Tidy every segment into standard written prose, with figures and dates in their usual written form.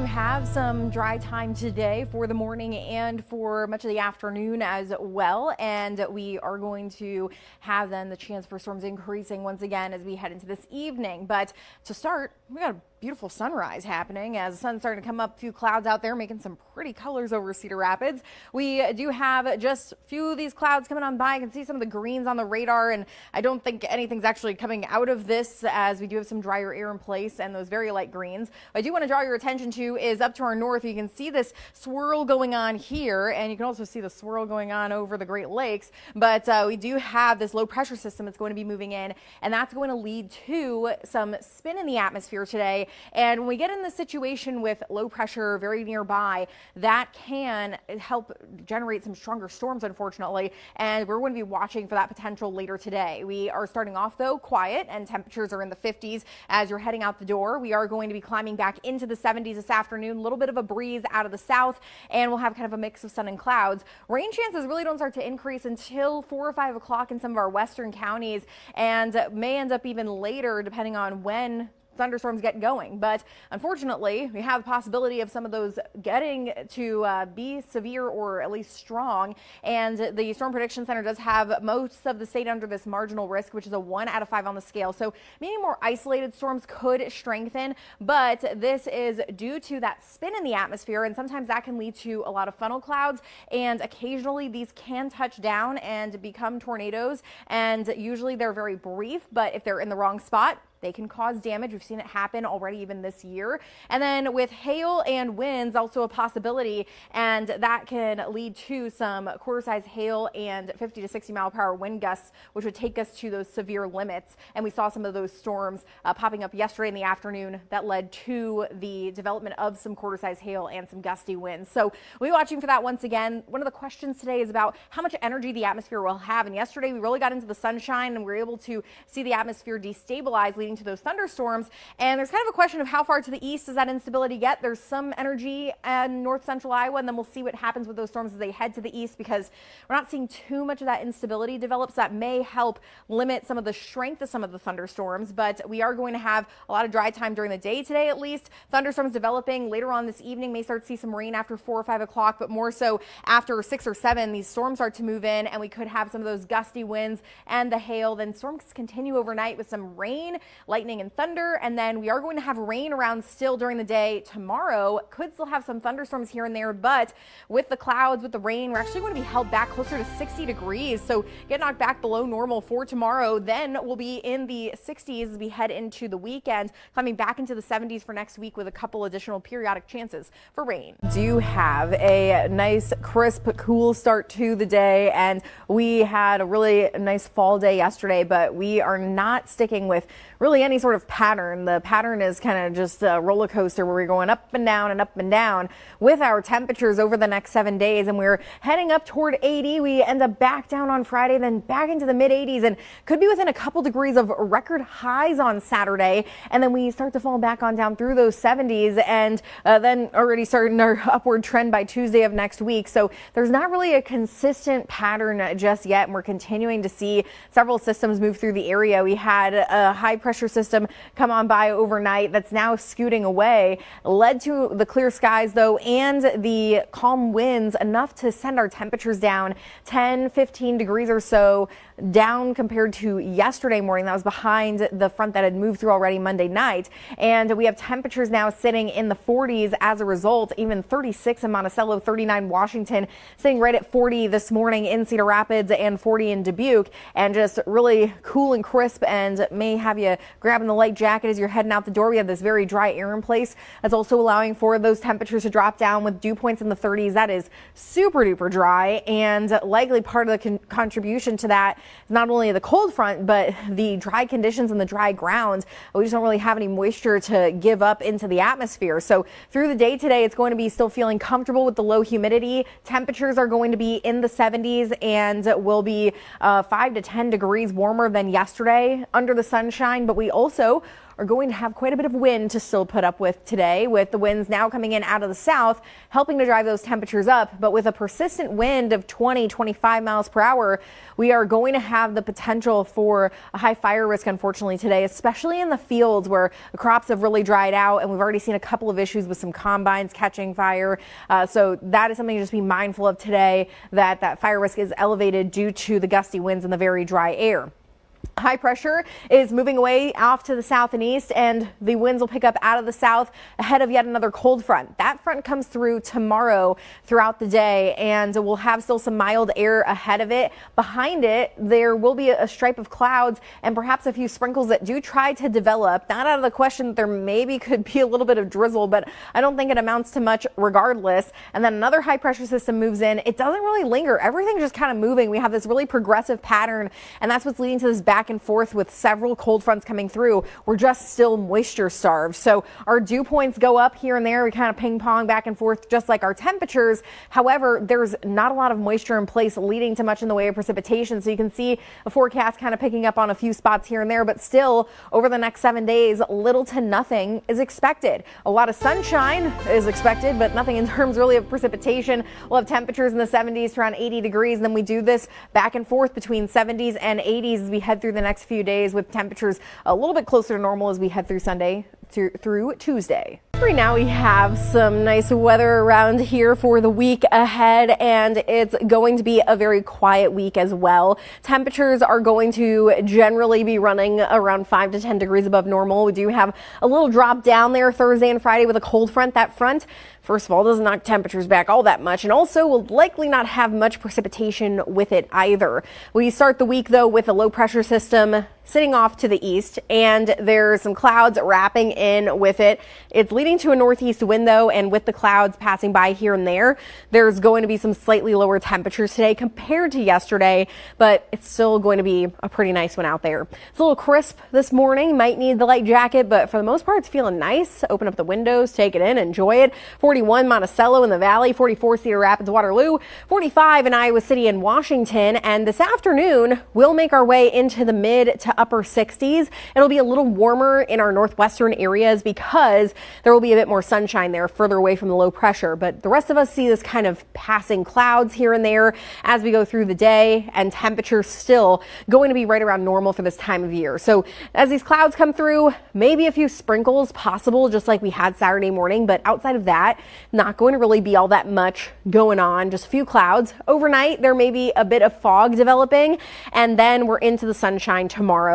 have some dry time today for the morning and for much of the afternoon as well. And we are going to have then the chance for storms increasing once again as we head into this evening. But to start, we got a beautiful sunrise happening as the sun's starting to come up. A few clouds out there making some pretty colors over Cedar Rapids. We do have just a few of these clouds coming on by. I can see some of the greens on the radar, and I don't think anything's actually coming out of this as we do have some drier air in place and those very light greens. What I do want to draw your attention to is up to our north. You can see this swirl going on here, and you can also see the swirl going on over the Great Lakes. But we do have this low pressure system that's going to be moving in, and that's going to lead to some spin in the atmosphere today. And when we get in the situation with low pressure very nearby, that can help generate some stronger storms, unfortunately. And we're going to be watching for that potential later today. We are starting off, though, quiet, and temperatures are in the 50s as you're heading out the door. We are going to be climbing back into the 70s this afternoon. A little bit of a breeze out of the south, and we'll have kind of a mix of sun and clouds. Rain chances really don't start to increase until 4 or 5 o'clock in some of our western counties, and may end up even later depending on when thunderstorms get going. But unfortunately, we have the possibility of some of those getting to be severe or at least strong. And the Storm Prediction Center does have most of the state under this marginal risk, which is a 1 out of 5 on the scale. So meaning more isolated storms could strengthen, but this is due to that spin in the atmosphere, and sometimes that can lead to a lot of funnel clouds, and occasionally these can touch down and become tornadoes, and usually they're very brief, but if they're in the wrong spot, they can cause damage. We've seen it happen already even this year. And then with hail and winds, also a possibility, and that can lead to some quarter-size hail and 50 to 60 mile per hour wind gusts, which would take us to those severe limits. And we saw some of those storms popping up yesterday in the afternoon that led to the development of some quarter-size hail and some gusty winds. So we'll be watching for that once again. One of the questions today is about how much energy the atmosphere will have. And yesterday we really got into the sunshine and we were able to see the atmosphere destabilize, leading to those thunderstorms. And there's kind of a question of how far to the east does that instability get. There's some energy in north central Iowa, and then we'll see what happens with those storms as they head to the east, because we're not seeing too much of that instability develop. So that may help limit some of the strength of some of the thunderstorms. But we are going to have a lot of dry time during the day today, at least. Thunderstorms developing later on this evening. May start to see some rain after 4 or 5 o'clock, but more so after 6 or 7. These storms start to move in, and we could have some of those gusty winds and the hail. Then storms continue overnight with some rain, lightning, and thunder, and then we are going to have rain around still during the day tomorrow. Could still have some thunderstorms here and there, but with the clouds, with the rain, we're actually going to be held back closer to 60 degrees. So get knocked back below normal for tomorrow. Then we'll be in the 60s as we head into the weekend, coming back into the 70s for next week with a couple additional periodic chances for rain. Do have a nice, crisp, cool start to the day, and we had a really nice fall day yesterday, but we are not sticking with really any sort of pattern. The pattern is kind of just a roller coaster where we're going up and down with our temperatures over the next 7 days, and we're heading up toward 80. We end up back down on Friday, then back into the mid 80s, and could be within a couple degrees of record highs on Saturday, and then we start to fall back on down through those 70s, and then already starting our upward trend by Tuesday of next week. So there's not really a consistent pattern just yet, and we're continuing to see several systems move through the area. We had a high pressure system come on by overnight that's now scooting away, led to the clear skies though, and the calm winds, enough to send our temperatures down 10-15 degrees or so down compared to yesterday morning. That was behind the front that had moved through already Monday night, and we have temperatures now sitting in the 40s as a result. Even 36 in Monticello, 39 Washington, sitting right at 40 this morning in Cedar Rapids, and 40 in Dubuque, and just really cool and crisp, and may have you grabbing the light jacket as you're heading out the door. We have this very dry air in place that's also allowing for those temperatures to drop down with dew points in the 30s. That is super duper dry, and likely part of the contribution to that is not only the cold front, but the dry conditions and the dry ground. We just don't really have any moisture to give up into the atmosphere. So through the day today, it's going to be still feeling comfortable with the low humidity. Temperatures are going to be in the 70s and will be 5 to 10 degrees warmer than yesterday under the sunshine, but we also are going to have quite a bit of wind to still put up with today, with the winds now coming in out of the south, helping to drive those temperatures up. But with a persistent wind of 20-25 miles per hour, we are going to have the potential for a high fire risk, unfortunately, today, especially in the fields where the crops have really dried out. And we've already seen a couple of issues with some combines catching fire. So that is something to just be mindful of today, that fire risk is elevated due to the gusty winds and the very dry air. High pressure is moving away off to the south and east, and the winds will pick up out of the south ahead of yet another cold front. That front comes through tomorrow throughout the day, and we'll have still some mild air ahead of it. Behind it, there will be a stripe of clouds and perhaps a few sprinkles that do try to develop. Not out of the question that there maybe could be a little bit of drizzle, but I don't think it amounts to much regardless. And then another high pressure system moves in. It doesn't really linger. Everything's just kind of moving. We have this really progressive pattern, and that's what's leading to this back and forth with several cold fronts coming through. We're just still moisture starved. So our dew points go up here and there. We kind of ping pong back and forth just like our temperatures. However, there's not a lot of moisture in place, leading to much in the way of precipitation. So you can see a forecast kind of picking up on a few spots here and there, but still over the next 7 days, little to nothing is expected. A lot of sunshine is expected, but nothing in terms really of precipitation. We'll have temperatures in the 70s to around 80 degrees. And then we do this back and forth between 70s and 80s as we head through the next few days, with temperatures a little bit closer to normal as we head through Sunday through Tuesday. Right now we have some nice weather around here for the week ahead, and it's going to be a very quiet week as well. Temperatures are going to generally be running around 5 to 10 degrees above normal. We do have a little drop down there Thursday and Friday with a cold front. That front, first of all, doesn't knock temperatures back all that much, and also will likely not have much precipitation with it either. We start the week though with a low pressure system sitting off to the east, and there's some clouds wrapping in with it. It's leading to a northeast wind though, and with the clouds passing by here and there, there's going to be some slightly lower temperatures today compared to yesterday, but it's still going to be a pretty nice one out there. It's a little crisp this morning, might need the light jacket, but for the most part it's feeling nice. Open up the windows, take it in, enjoy it. 41 Monticello in the Valley, 44 Cedar Rapids, Waterloo, 45 in Iowa City and Washington, and this afternoon we'll make our way into the mid to upper 60s. It'll be a little warmer in our northwestern areas because there will be a bit more sunshine there further away from the low pressure, but the rest of us see this kind of passing clouds here and there as we go through the day, and temperatures still going to be right around normal for this time of year. So as these clouds come through, maybe a few sprinkles possible, just like we had Saturday morning, but outside of that, not going to really be all that much going on, just a few clouds. Overnight, there may be a bit of fog developing, and then we're into the sunshine tomorrow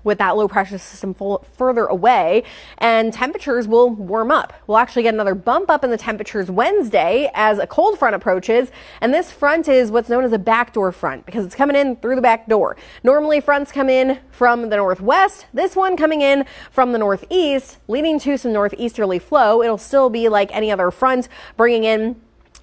with that low pressure system further away, and temperatures will warm up. We'll actually get another bump up in the temperatures Wednesday as a cold front approaches, and this front is what's known as a backdoor front because it's coming in through the back door. Normally fronts come in from the northwest, this one coming in from the northeast, leading to some northeasterly flow. It'll still be like any other front, bringing in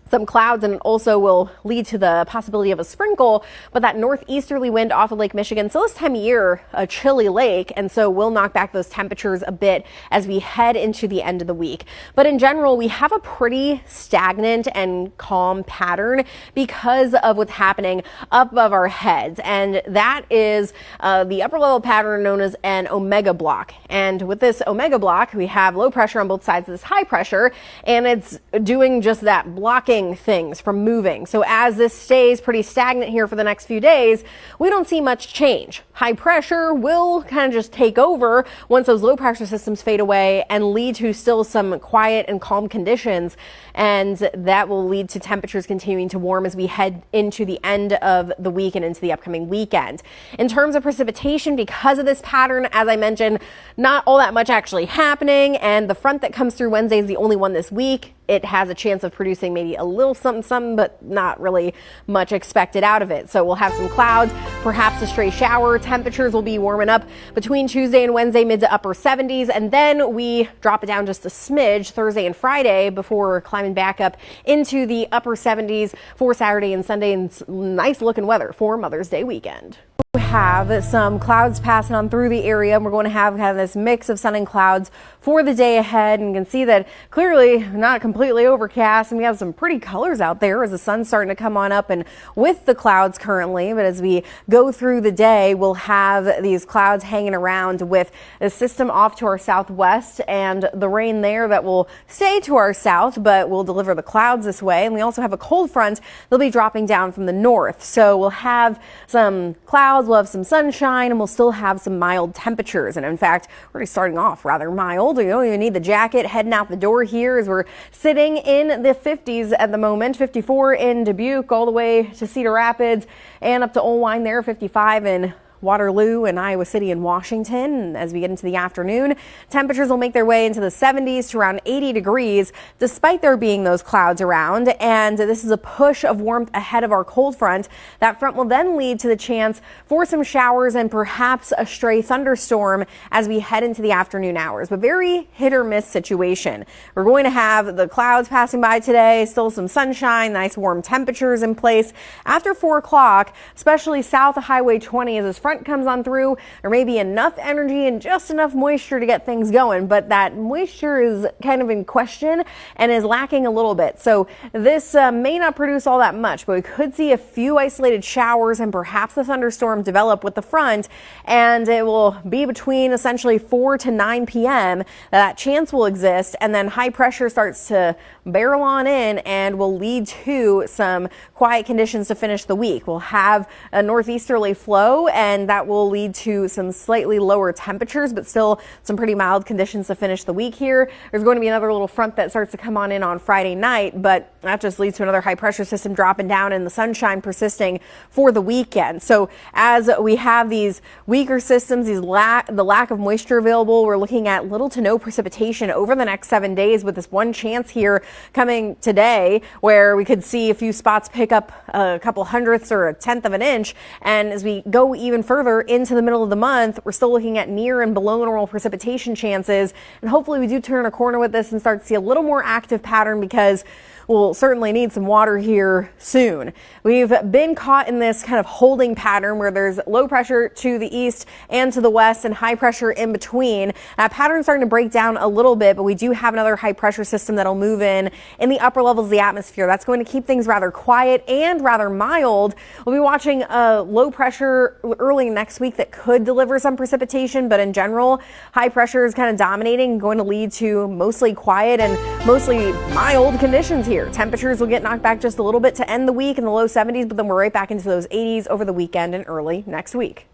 some clouds, and also will lead to the possibility of a sprinkle, but that northeasterly wind off of Lake Michigan. So this time of year, a chilly lake, and so we'll knock back those temperatures a bit as we head into the end of the week. But in general, we have a pretty stagnant and calm pattern because of what's happening up above our heads, and that is the upper level pattern known as an omega block. And with this omega block, we have low pressure on both sides of this high pressure, and it's doing just that, blocking things from moving. So as this stays pretty stagnant here for the next few days, we don't see much change. High pressure will kind of just take over once those low pressure systems fade away and lead to still some quiet and calm conditions. And that will lead to temperatures continuing to warm as we head into the end of the week and into the upcoming weekend. In terms of precipitation, because of this pattern, as I mentioned, not all that much actually happening. And the front that comes through Wednesday is the only one this week. It has a chance of producing maybe a little something, but not really much expected out of it. So we'll have some clouds, perhaps a stray shower. Temperatures will be warming up between Tuesday and Wednesday, mid to upper 70s. And then we drop it down just a smidge Thursday and Friday before climbing back up into the upper 70s for Saturday and Sunday, and nice looking weather for Mother's Day weekend. have some clouds passing on through the area, and we're going to have kind of this mix of sun and clouds for the day ahead. And you can see that clearly not completely overcast, and we have some pretty colors out there as the sun's starting to come on up and with the clouds currently. But as we go through the day, we'll have these clouds hanging around with a system off to our southwest and the rain there that will stay to our south, but will deliver the clouds this way. And we also have a cold front that'll be dropping down from the north, so we'll have some clouds, we'll have some sunshine, and we'll still have some mild temperatures. And in fact, we're already starting off rather mild. You don't even need the jacket heading out the door here as we're sitting in the 50s at the moment. 54 in Dubuque, all the way to Cedar Rapids and up to Olwine there, 55 in Waterloo and Iowa City and Washington. And as we get into the afternoon, temperatures will make their way into the 70s to around 80 degrees, despite there being those clouds around. And this is a push of warmth ahead of our cold front. That front will then lead to the chance for some showers and perhaps a stray thunderstorm as we head into the afternoon hours. But very hit or miss situation. We're going to have the clouds passing by today, still some sunshine, nice warm temperatures in place. After 4 o'clock, especially south of Highway 20, as this front comes on through, there may be enough energy and just enough moisture to get things going, but that moisture is kind of in question and is lacking a little bit. So this may not produce all that much, but we could see a few isolated showers and perhaps a thunderstorm develop with the front, and it will be between essentially 4 to 9 p.m. that chance will exist, and then high pressure starts to barrel on in and will lead to some quiet conditions to finish the week. We'll have a northeasterly flow, and that will lead to some slightly lower temperatures, but still some pretty mild conditions to finish the week here. There's going to be another little front that starts to come on in on Friday night, but that just leads to another high pressure system dropping down and the sunshine persisting for the weekend. So as we have these weaker systems, the lack of moisture available, we're looking at little to no precipitation over the next 7 days, with this one chance here coming today where we could see a few spots pick up a couple hundredths or a tenth of an inch. And as we go even further into the middle of the month, we're still looking at near and below normal precipitation chances. And hopefully we do turn a corner with this and start to see a little more active pattern, because we'll certainly need some water here soon. We've been caught in this kind of holding pattern where there's low pressure to the east and to the west and high pressure in between. That pattern's starting to break down a little bit, but we do have another high pressure system that'll move in the upper levels of the atmosphere. That's going to keep things rather quiet and rather mild. We'll be watching a low pressure early next week that could deliver some precipitation, but in general, high pressure is kind of dominating, going to lead to mostly quiet and mostly mild conditions here. Temperatures will get knocked back just a little bit to end the week in the low 70s, but then we're right back into those 80s over the weekend and early next week.